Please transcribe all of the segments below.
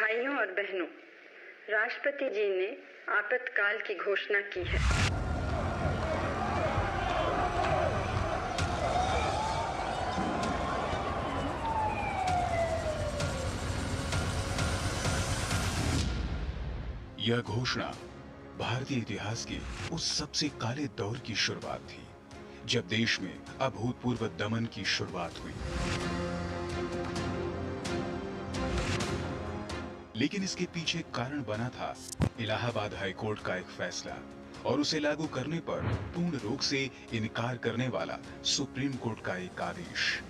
भाइयों और बहनों, राष्ट्रपति जी ने आपातकाल की घोषणा की है। यह घोषणा भारतीय इतिहास के उस सबसे काले दौर की शुरुआत थी जब देश में अभूतपूर्व दमन की शुरुआत हुई। लेकिन इसके पीछे कारण बना था इलाहाबाद हाईकोर्ट का एक फैसला और उसे लागू करने पर पूर्ण रोक से इनकार करने वाला सुप्रीम कोर्ट का एक आदेश।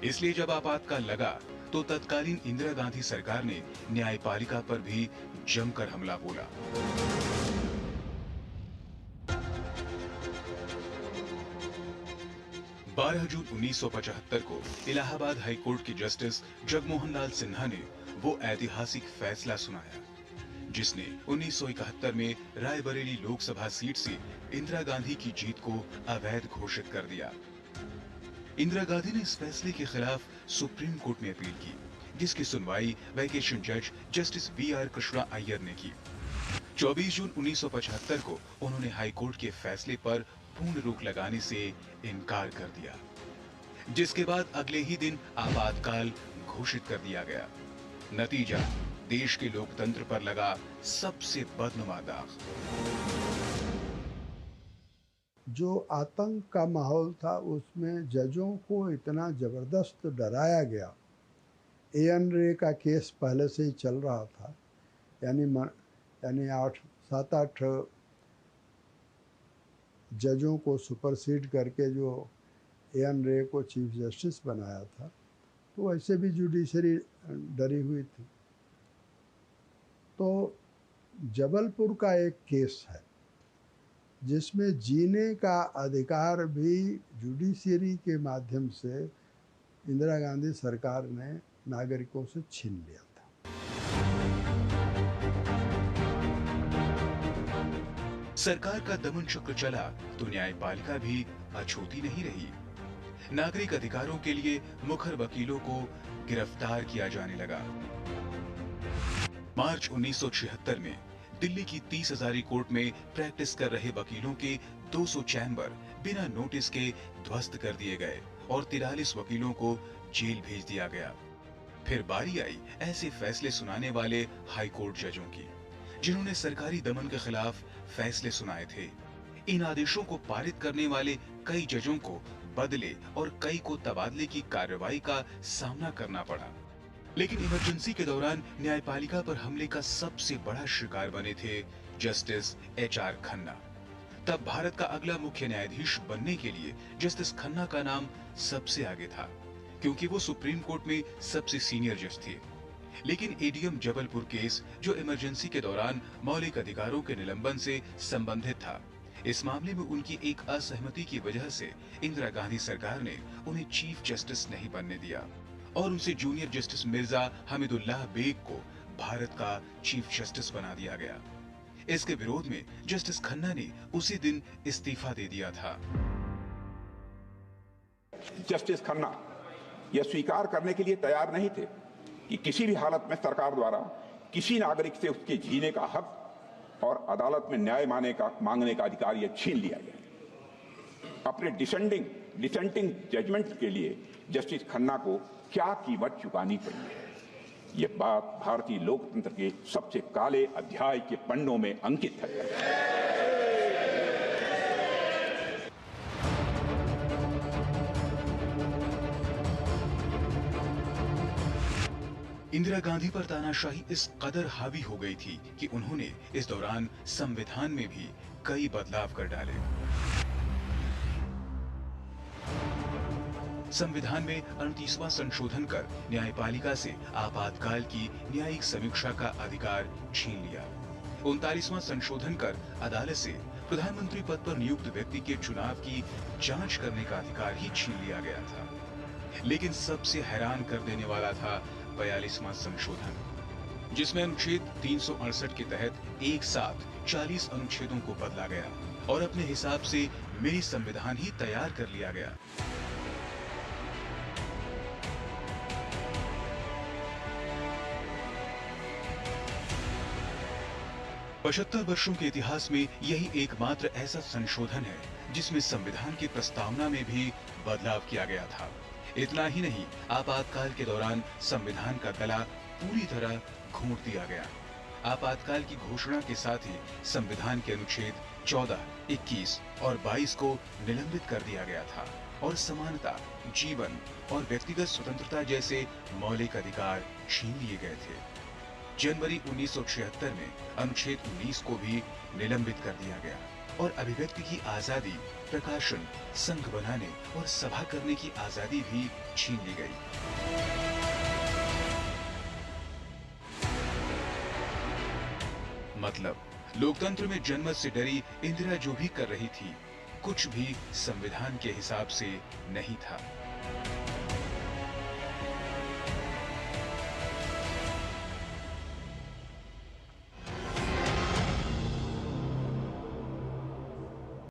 इसलिए जब आपातकाल लगा तो तत्कालीन इंदिरा गांधी सरकार ने न्यायपालिका पर भी जमकर हमला बोला। बारह जून 1975 को इलाहाबाद हाईकोर्ट के जस्टिस जगमोहन लाल सिन्हा ने वो ऐतिहासिक फैसला सुनाया जिसने 1971 में रायबरेली लोकसभा सीट से इंदिरा गांधी की जीत को अवैध घोषित कर दिया। इंदिरा गांधी ने इस फैसले के खिलाफ सुप्रीम कोर्ट में अपील की, जिसकी सुनवाई वैकेशन जज जस्टिस वी.आर. कृष्णा अय्यर ने की। 24 जून 1975 को उन्होंने हाईकोर्ट के फैसले पर पूर्ण रोक लगाने से इनकार कर दिया, जिसके बाद अगले ही दिन आपातकाल घोषित कर दिया गया। नतीजा देश के लोकतंत्र पर लगा सबसे बदनुमा दाग। जो आतंक का माहौल था उसमें जजों को इतना जबरदस्त डराया गया। एएन रे का केस पहले से ही चल रहा था, यानी 7-8 जजों को सुपरसीड करके जो एएन रे को चीफ जस्टिस बनाया था, तो ऐसे भी जुडिशरी डरी हुई थी। तो जबलपुर का एक केस है जिसमें जीने का अधिकार भी जुडिशरी के माध्यम से इंदिरा गांधी सरकार ने नागरिकों से छीन लिया था। सरकार का दमन चक्र चला तो न्यायपालिका भी अछूती नहीं रही। नागरिक अधिकारों के लिए मुखर वकीलों को गिरफ्तार किया जाने लगा। मार्च 1976 में दिल्ली की 30 हजारी कोर्ट में प्रैक्टिस कर रहे वकीलों के 200 चैम्बर बिना नोटिस के ध्वस्त कर दिए गए और 43 वकीलों को जेल भेज दिया गया। फिर बारी आई ऐसे फैसले सुनाने वाले हाईकोर्ट जजों की, जिन्होंने सरकारी दमन के खिलाफ फैसले सुनाए थे। इन आदेशों को पारित करने वाले कई जजों को बदले और कई को तबादले की कार्रवाई का सामना करना पड़ा। लेकिन इमरजेंसी के दौरान न्यायपालिका पर हमले का सबसे बड़ा शिकार बने थे जस्टिस एच.आर. खन्ना। तब भारत का अगला मुख्य न्यायाधीश बनने के लिए जस्टिस खन्ना का नाम सबसे आगे था, क्योंकि वो सुप्रीम कोर्ट में सबसे सीनियर जज थे। लेकिन एडीएम जबलपुर केस, जो इमरजेंसी के दौरान मौलिक अधिकारों के निलंबन से संबंधित था, इस मामले में उनकी एक असहमति की वजह से इंदिरा गांधी सरकार ने उन्हें चीफ जस्टिस नहीं बनने दिया और उनसे जूनियर जस्टिस मिर्जा हमीदुल्लाह बेग को भारत का चीफ जस्टिस बना दिया गया। इसके विरोध में जस्टिस खन्ना ने उसी दिन इस्तीफा दे दिया था। जस्टिस खन्ना यह स्वीकार करने के लिए तैयार नहीं थे कि किसी भी हालत में सरकार द्वारा किसी नागरिक से उसके जीने का हक और अदालत में न्याय मांगने का अधिकार यह छीन लिया गया। अपने डिसेंटिंग जजमेंट के लिए जस्टिस खन्ना को क्या कीमत चुकानी पड़ी है, यह बात भारतीय लोकतंत्र के सबसे काले अध्याय के पन्नों में अंकित है। इंदिरा गांधी पर तानाशाही इस कदर हावी हो गई थी कि उन्होंने इस दौरान संविधान में भी कई बदलाव कर डाले। संविधान में 38वां संशोधन कर न्यायपालिका से आपातकाल की न्यायिक समीक्षा का अधिकार छीन लिया। 39वां संशोधन कर अदालत से प्रधानमंत्री पद पर नियुक्त व्यक्ति के चुनाव की जांच करने का अधिकार ही छीन लिया गया था। लेकिन सबसे हैरान कर देने वाला था 42वां संशोधन, जिसमें अनुच्छेद 368 के तहत एक साथ 40 अनुच्छेदों को बदला गया और अपने हिसाब से मिनी संविधान ही तैयार कर लिया गया। 75 वर्षों के इतिहास में यही एकमात्र ऐसा संशोधन है जिसमें संविधान की प्रस्तावना में भी बदलाव किया गया था। इतना ही नहीं, आपातकाल के दौरान संविधान का गला पूरी तरह घोंट दिया गया। आपातकाल की घोषणा के साथ ही संविधान के अनुच्छेद 14, 21 और 22 को निलंबित कर दिया गया था और समानता, जीवन और व्यक्तिगत स्वतंत्रता जैसे मौलिक अधिकार छीन लिए गए थे। जनवरी 1976 में अनुच्छेद 19 को भी निलंबित कर दिया गया और अभिव्यक्ति की आजादी, प्रकाशन, संघ बनाने और सभा करने की आजादी भी छीन ली गई। मतलब, लोकतंत्र में जनमत से डरी इंदिरा जो भी कर रही थी, कुछ भी संविधान के हिसाब से नहीं था।